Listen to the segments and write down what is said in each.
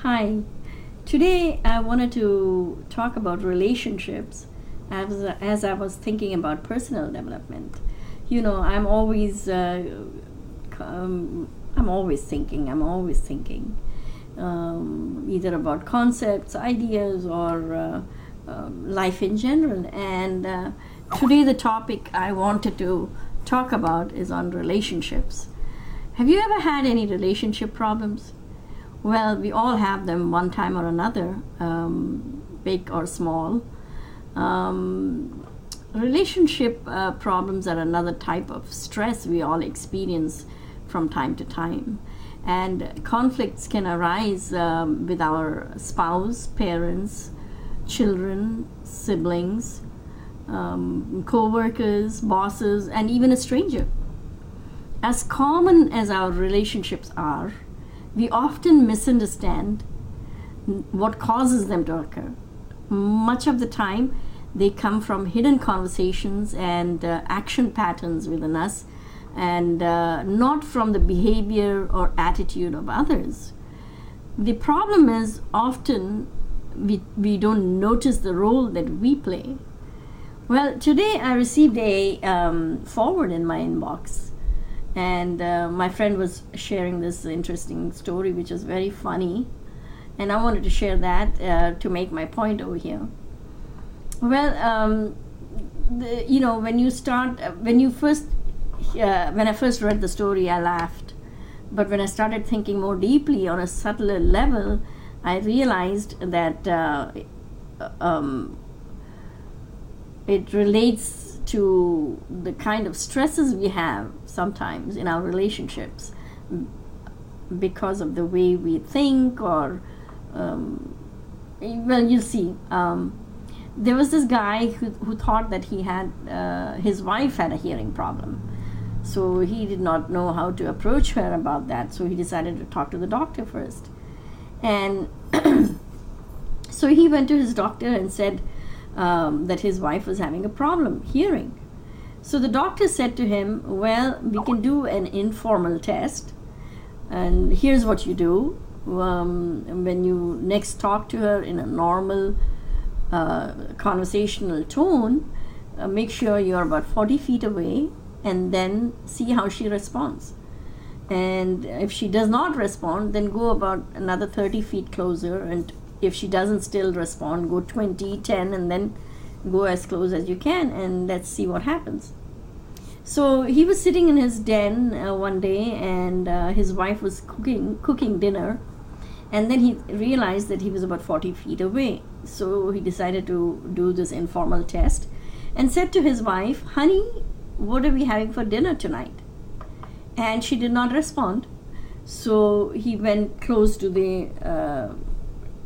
Hi. Today I wanted to talk about relationships as I was thinking about personal development. I'm always I'm always thinking. Either about concepts, ideas, or life in general. And today the topic I wanted to talk about is on relationships. Have you ever had any relationship problems? Well, we all have them one time or another, big or small. Relationship problems are another type of stress we all experience from time to time. And conflicts can arise with our spouse, parents, children, siblings, co workers, bosses, and even a stranger. As common as our relationships are, we often misunderstand what causes them to occur. Much of the time, they come from hidden conversations and action patterns within us, and not from the behavior or attitude of others. The problem is often we don't notice the role that we play. Well, today I received a forward in my inbox, and my friend was sharing this interesting story which was very funny, and I wanted to share that to make my point over here. Well, when I first read the story, I laughed, but when I started thinking more deeply on a subtler level, I realized that it relates to the kind of stresses we have sometimes in our relationships because of the way we think, or you see, there was this guy who thought that he had his wife had a hearing problem, so he did not know how to approach her about that, so he decided to talk to the doctor first. And so he went to his doctor and said that his wife was having a problem hearing. So the doctor said to him, well, we can do an informal test, and here's what you do. When you next talk to her in a normal conversational tone, make sure you're about 40 feet away, and then see how she responds. And if she does not respond, then go about another 30 feet closer, and if she doesn't still respond, go 20, 10, and then go as close as you can, and let's see what happens. So he was sitting in his den one day, and his wife was cooking dinner, and then he realized that he was about 40 feet away. So he decided to do this informal test and said to his wife, honey, what are we having for dinner tonight? And she did not respond. So he went close to the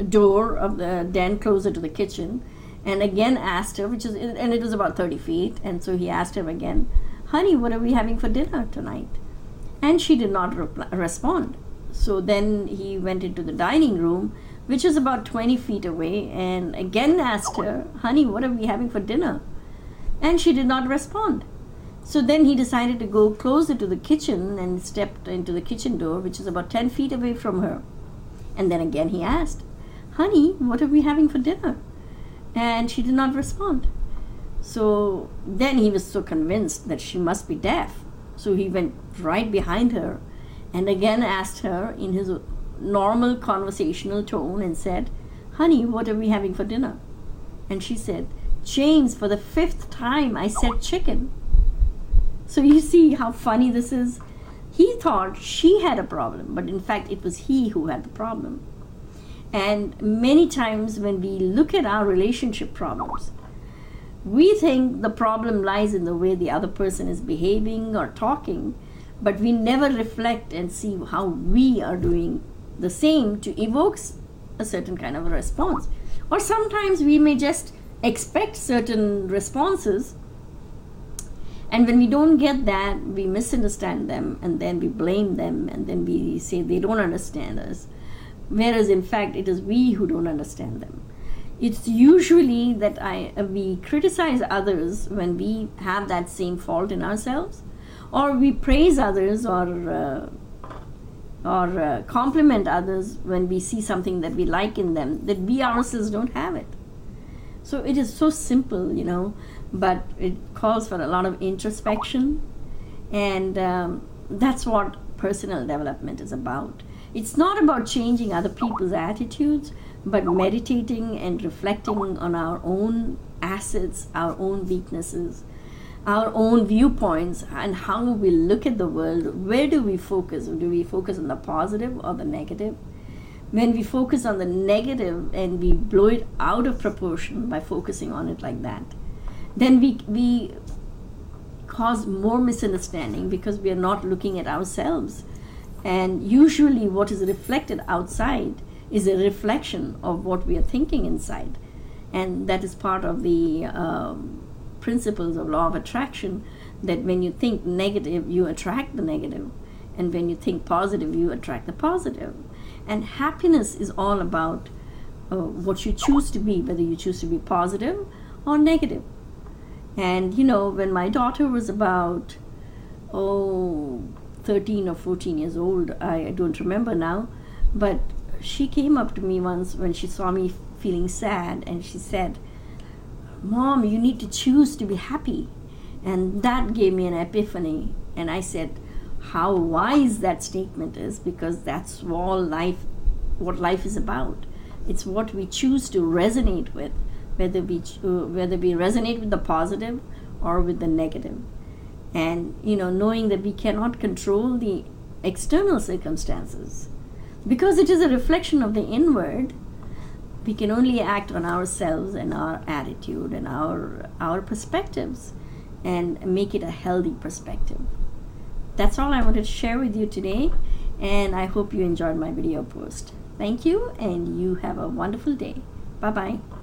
door of the den, closer to the kitchen, and again asked her, and it was about 30 feet, and so he asked her again, honey, what are we having for dinner tonight? And she did not respond. So then he went into the dining room, which was about 20 feet away, and again asked her, honey, what are we having for dinner? And she did not respond. So then he decided to go closer to the kitchen and stepped into the kitchen door, which is about 10 feet away from her. And then again he asked, honey, what are we having for dinner? And she did not respond. So then he was so convinced that she must be deaf. So he went right behind her and again asked her in his normal conversational tone and said, honey, what are we having for dinner? And she said, James, for the 5th time I said chicken. So you see how funny this is? He thought she had a problem, but in fact it was he who had the problem. And many times when we look at our relationship problems, we think the problem lies in the way the other person is behaving or talking, but we never reflect and see how we are doing the same to evoke a certain kind of a response. Or sometimes we may just expect certain responses, and when we don't get that, we misunderstand them, and then we blame them, and then we say they don't understand us, whereas in fact it is we who don't understand them. It's usually that we criticize others when we have that same fault in ourselves, or we praise others, or or compliment others when we see something that we like in them, that we ourselves don't have it. So it is so simple, but it calls for a lot of introspection, and that's what personal development is about. It's not about changing other people's attitudes, but meditating and reflecting on our own assets, our own weaknesses, our own viewpoints, and how we look at the world. Where do we focus? Do we focus on the positive or the negative? When we focus on the negative and we blow it out of proportion by focusing on it like that, then we cause more misunderstanding, because we are not looking at ourselves. And usually what is reflected outside is a reflection of what we are thinking inside. And that is part of the principles of law of attraction, that when you think negative, you attract the negative, and when you think positive, you attract the positive. And happiness is all about what you choose to be, whether you choose to be positive or negative. And when my daughter was about 13 or 14 years old, I don't remember now, but she came up to me once when she saw me feeling sad, and she said, "Mom, you need to choose to be happy." And that gave me an epiphany. And I said, how wise that statement is, because that's all life, what life is about. It's what we choose to resonate with, whether we resonate with the positive or with the negative. And knowing that we cannot control the external circumstances, because it is a reflection of the inward. We can only act on ourselves and our attitude and our perspectives, and make it a healthy perspective. That's all I wanted to share with you today, and I hope you enjoyed my video post. Thank you, and you have a wonderful day. Bye-bye.